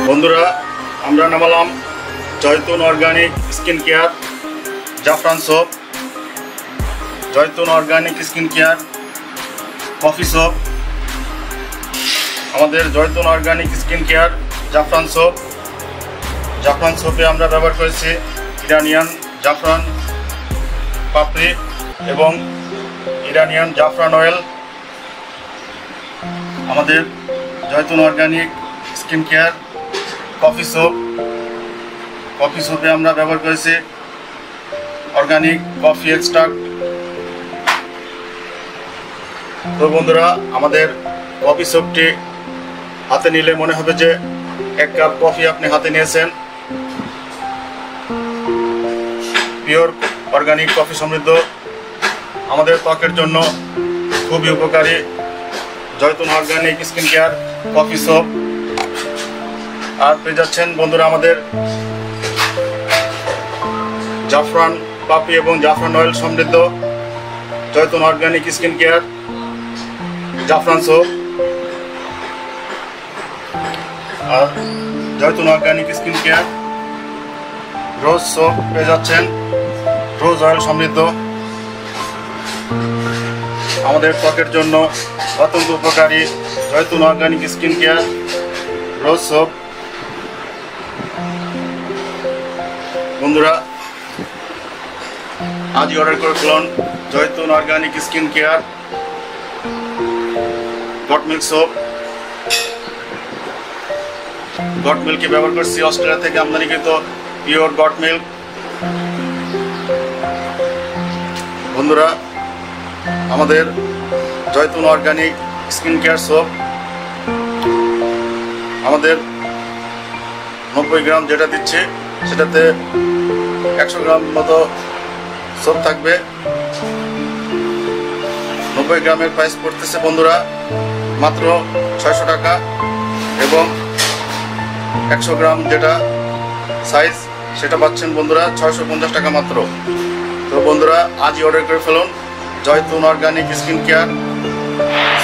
বন্ধুরা, আমরা নামালাম জয়তুন অর্গানিক স্কিন কেয়ার জাফরান সোপ, জয়তুন organic skin care coffee soap. আমাদের জয়তুন অর্গানিক স্কিন কেয়ার জাফরান সোপে আমরা ব্যবহার করেছি ইরানিয়ান জাফরান পাপড়ি এবং ইরানিয়ান জাফরান অয়েল। আমাদের জয়তুন অর্গানিক স্কিন কেয়ার কফি সোপে আমরা ব্যবহার করেছি অর্গানিক কফি এক্সট্রাক্ট। তো বন্ধুরা, আমাদের কফি সোপটি হাতে নিলে মনে হবে যে 1 কাপ কফি আপনি হাতে নিয়েছেন। পিওর অর্গানিক কফি সমৃদ্ধ, আমাদের ত্বকের জন্য খুবই উপকারী জয়তুন organic skin care coffee soap. আর পেয়ে যাচ্ছেন বন্ধুরা আমাদের জাফরান পাপড়ি এবং জাফরান অয়েল সমৃদ্ধ জয়তুন অর্গানিক স্কিন কেয়ার জাফরান সোপ। আর Joytun organic skin care rose soap পেয়ে যাচ্ছেন, রোজ অয়েল সমৃদ্ধ, আমাদের ত্বকের জন্য অত্যন্ত উপকারী জয়তুন organic skin care rose soap. বন্ধুরা, আজই অর্ডার করে ফেলুন জয়তুন organic skin care goat milk soap. Goat মিল্ককে ব্যবহার করছি অস্ট্রেলিয়া থেকে আমদানিকৃত পিওর গট মিল্ক। বন্ধুরা, আমাদের জয়তুন অর্গানিক স্কিন কেয়ার সোপ আমাদের 90 গ্রাম যেটা দিচ্ছে সেটাতে 100 গ্রাম মতো সোপ থাকবে। 90 গ্রামের প্রাইস পড়তেছে বন্ধুরা মাত্র 600 টাকা এবং 100 গ্রাম যেটা সাইজ সেটা পাচ্ছেন বন্ধুরা 650 টাকা মাত্র। তো বন্ধুরা, আজই অর্ডার করে ফেলুন জয়তুন অর্গানিক স্কিন কেয়ার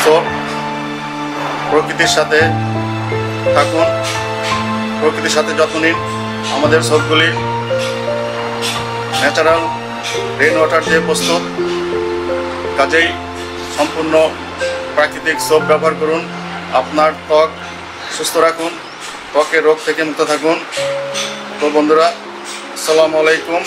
সোপ। প্রকৃতির সাথে থাকুন, প্রকৃতির সাথে যত্ন নিন। আমাদের সোপগুলি ন্যাচারাল রেইন ওয়াটার দিয়ে প্রস্তুত, কাজেই সম্পূর্ণ প্রাকৃতিক সোপ ব্যবহার করুন। আপনার ত্বক সুস্থ রাখুন, ত্বকের রোগ থেকে মুক্ত থাকুন। তো বন্ধুরা, আসসালামু আলাইকুম।